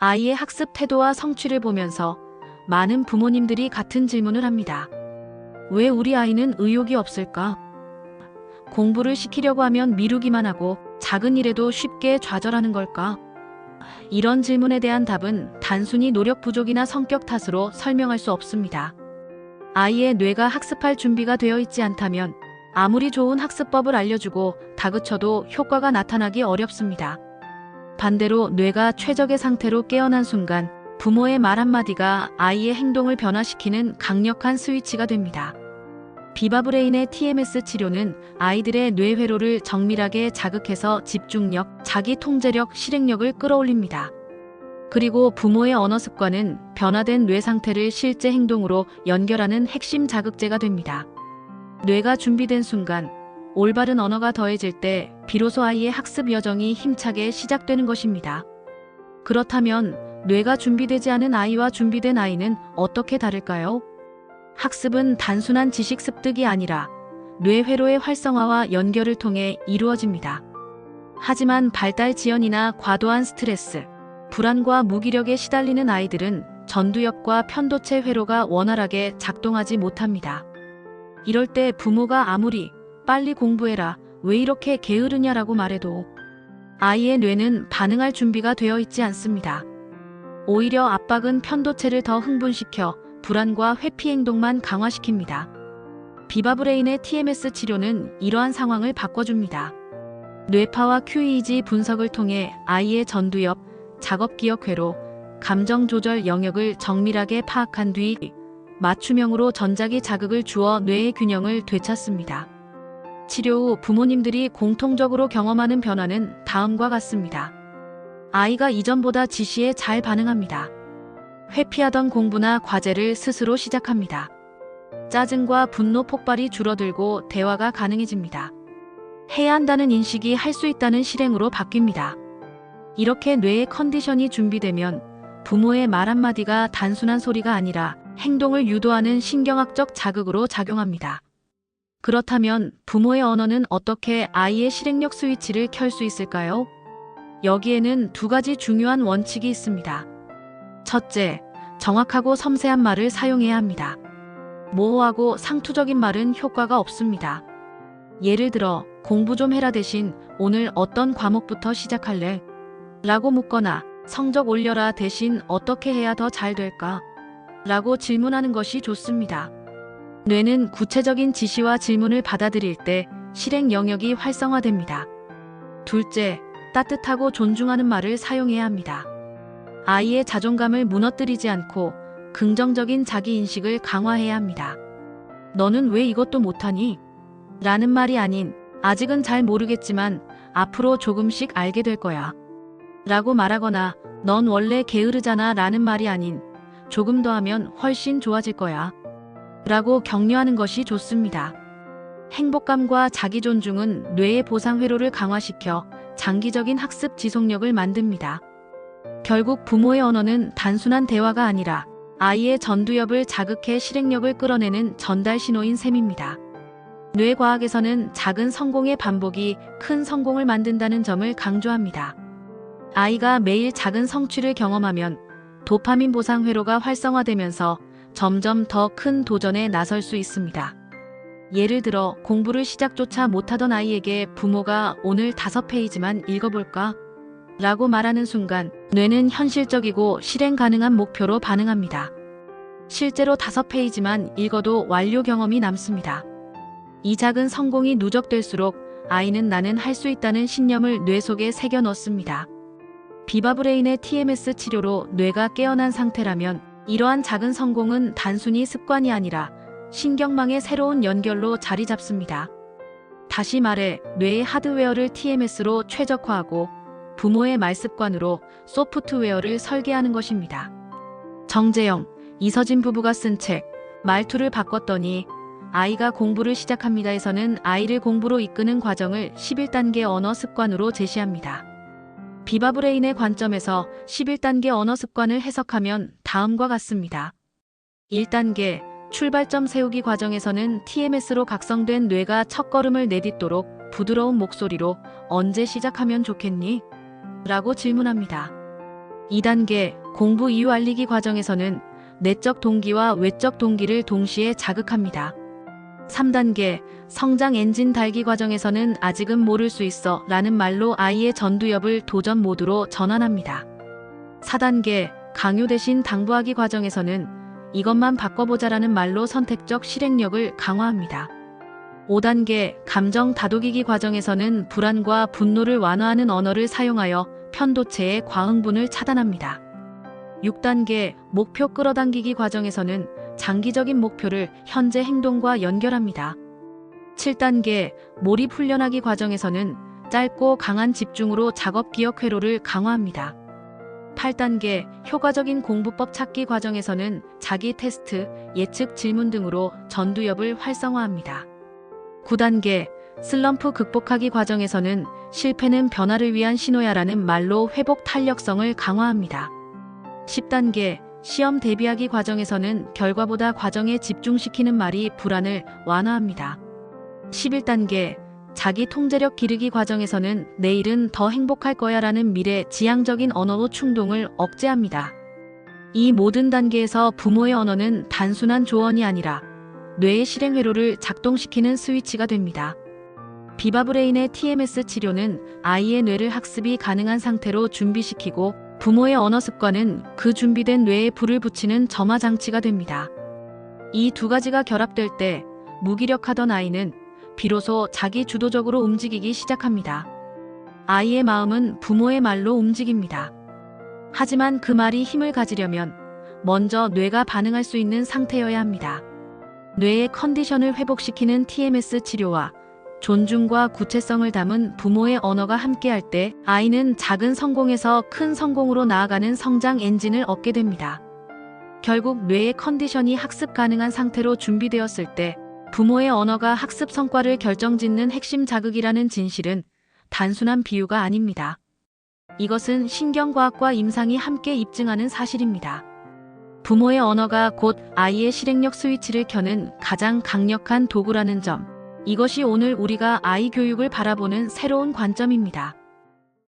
아이의 학습 태도와 성취를 보면서 많은 부모님들이 같은 질문을 합니다. 왜 우리 아이는 의욕이 없을까? 공부를 시키려고 하면 미루기만 하고 작은 일에도 쉽게 좌절하는 걸까? 이런 질문에 대한 답은 단순히 노력 부족이나 성격 탓으로 설명할 수 없습니다. 아이의 뇌가 학습할 준비가 되어 있지 않다면 아무리 좋은 학습법을 알려주고 다그쳐도 효과가 나타나기 어렵습니다. 반대로 뇌가 최적의 상태로 깨어난 순간 부모의 말 한마디가 아이의 행동을 변화시키는 강력한 스위치가 됩니다. 비바브레인의 TMS 치료는 아이들의 뇌 회로를 정밀하게 자극해서 집중력, 자기 통제력, 실행력을 끌어올립니다. 그리고 부모의 언어 습관은 변화된 뇌 상태를 실제 행동으로 연결하는 핵심 자극제가 됩니다. 뇌가 준비된 순간, 올바른 언어가 더해질 때 비로소 아이의 학습 여정이 힘차게 시작되는 것입니다. 그렇다면 뇌가 준비되지 않은 아이와 준비된 아이는 어떻게 다를까요? 학습은 단순한 지식 습득이 아니라 뇌 회로의 활성화와 연결을 통해 이루어집니다. 하지만 발달 지연이나 과도한 스트레스, 불안과 무기력에 시달리는 아이들은 전두엽과 편도체 회로가 원활하게 작동하지 못합니다. 이럴 때 부모가 아무리 빨리 공부해라, 왜 이렇게 게으르냐라고 말해도 아이의 뇌는 반응할 준비가 되어 있지 않습니다. 오히려 압박은 편도체를 더 흥분시켜 불안과 회피 행동만 강화시킵니다. 비바브레인의 TMS 치료는 이러한 상황을 바꿔줍니다. 뇌파와 QEEG 분석을 통해 아이의 전두엽, 작업기억 회로, 감정 조절 영역을 정밀하게 파악한 뒤 맞춤형으로 전자기 자극을 주어 뇌의 균형을 되찾습니다. 치료 후 부모님들이 공통적으로 경험하는 변화는 다음과 같습니다. 아이가 이전보다 지시에 잘 반응합니다. 회피하던 공부나 과제를 스스로 시작합니다. 짜증과 분노 폭발이 줄어들고 대화가 가능해집니다. 해야 한다는 인식이 할 수 있다는 실행으로 바뀝니다. 이렇게 뇌의 컨디션이 준비되면 부모의 말 한마디가 단순한 소리가 아니라 행동을 유도하는 신경학적 자극으로 작용합니다. 그렇다면 부모의 언어는 어떻게 아이의 실행력 스위치를 켤 수 있을까요? 여기에는 두 가지 중요한 원칙이 있습니다. 첫째, 정확하고 섬세한 말을 사용해야 합니다. 모호하고 상투적인 말은 효과가 없습니다. 예를 들어, 공부 좀 해라 대신 오늘 어떤 과목부터 시작할래? 라고 묻거나 성적 올려라 대신 어떻게 해야 더 잘 될까? 라고 질문하는 것이 좋습니다. 뇌는 구체적인 지시와 질문을 받아들일 때 실행 영역이 활성화됩니다. 둘째, 따뜻하고 존중하는 말을 사용해야 합니다. 아이의 자존감을 무너뜨리지 않고 긍정적인 자기인식을 강화해야 합니다. 너는 왜 이것도 못하니? 라는 말이 아닌 아직은 잘 모르겠지만 앞으로 조금씩 알게 될 거야. 라고 말하거나 넌 원래 게으르잖아 라는 말이 아닌 조금 더 하면 훨씬 좋아질 거야. 라고 격려하는 것이 좋습니다. 행복감과 자기존중은 뇌의 보상 회로를 강화시켜 장기적인 학습 지속력을 만듭니다. 결국 부모의 언어는 단순한 대화가 아니라 아이의 전두엽을 자극해 실행력을 끌어내는 전달 신호인 셈입니다. 뇌과학에서는 작은 성공의 반복이 큰 성공을 만든다는 점을 강조합니다. 아이가 매일 작은 성취를 경험하면 도파민 보상 회로가 활성화되면서 점점 더 큰 도전에 나설 수 있습니다. 예를 들어 공부를 시작조차 못하던 아이에게 부모가 오늘 5페이지만 읽어볼까? 라고 말하는 순간 뇌는 현실적이고 실행 가능한 목표로 반응합니다. 실제로 5페이지만 읽어도 완료 경험이 남습니다. 이 작은 성공이 누적될수록 아이는 나는 할 수 있다는 신념을 뇌 속에 새겨 넣습니다. 비바브레인의 TMS 치료로 뇌가 깨어난 상태라면 이러한 작은 성공은 단순히 습관이 아니라 신경망의 새로운 연결로 자리 잡습니다. 다시 말해 뇌의 하드웨어를 TMS로 최적화하고 부모의 말습관으로 소프트웨어를 설계하는 것입니다. 정재영, 이서진 부부가 쓴 책 말투를 바꿨더니 아이가 공부를 시작합니다에서는 아이를 공부로 이끄는 과정을 11단계 언어 습관으로 제시합니다. 비바브레인의 관점에서 11단계 언어 습관을 해석하면 다음과 같습니다. 1단계 출발점 세우기 과정에서는 TMS로 각성된 뇌가 첫걸음을 내딛도록 부드러운 목소리로 언제 시작하면 좋겠니? 라고 질문합니다. 2단계 공부 이유 알리기 과정에서는 내적 동기와 외적 동기를 동시에 자극합니다. 3단계 성장 엔진 달기 과정에서는 아직은 모를 수 있어 라는 말로 아이의 전두엽을 도전 모드로 전환합니다. 4단계 강요 대신 당부하기 과정에서는 이것만 바꿔보자라는 말로 선택적 실행력을 강화합니다. 5단계 감정 다독이기 과정에서는 불안과 분노를 완화하는 언어를 사용하여 편도체의 과흥분을 차단합니다. 6단계 목표 끌어당기기 과정에서는 장기적인 목표를 현재 행동과 연결합니다. 7단계 몰입 훈련하기 과정에서는 짧고 강한 집중으로 작업 기억 회로를 강화합니다. 8단계 효과적인 공부법 찾기 과정에서는 자기 테스트, 예측 질문 등으로 전두엽을 활성화합니다. 9단계 슬럼프 극복하기 과정에서는 실패는 변화를 위한 신호야라는 말로 회복 탄력성을 강화합니다. 10단계 시험 대비하기 과정에서는 결과보다 과정에 집중시키는 말이 불안을 완화합니다. 11단계 자기 통제력 기르기 과정에서는 내일은 더 행복할 거야 라는 미래 지향적인 언어로 충동을 억제합니다. 이 모든 단계에서 부모의 언어는 단순한 조언이 아니라 뇌의 실행 회로를 작동시키는 스위치가 됩니다. 비바브레인의 TMS 치료는 아이의 뇌를 학습이 가능한 상태로 준비시키고 부모의 언어 습관은 그 준비된 뇌에 불을 붙이는 점화 장치가 됩니다. 이 두 가지가 결합될 때 무기력하던 아이는 비로소 자기 주도적으로 움직이기 시작합니다. 아이의 마음은 부모의 말로 움직입니다. 하지만 그 말이 힘을 가지려면 먼저 뇌가 반응할 수 있는 상태여야 합니다. 뇌의 컨디션을 회복시키는 TMS 치료와 존중과 구체성을 담은 부모의 언어가 함께할 때 아이는 작은 성공에서 큰 성공으로 나아가는 성장 엔진을 얻게 됩니다. 결국 뇌의 컨디션이 학습 가능한 상태로 준비되었을 때 부모의 언어가 학습 성과를 결정짓는 핵심 자극이라는 진실은 단순한 비유가 아닙니다. 이것은 신경과학과 임상이 함께 입증하는 사실입니다. 부모의 언어가 곧 아이의 실행력 스위치를 켜는 가장 강력한 도구라는 점. 이것이 오늘 우리가 아이 교육을 바라보는 새로운 관점입니다.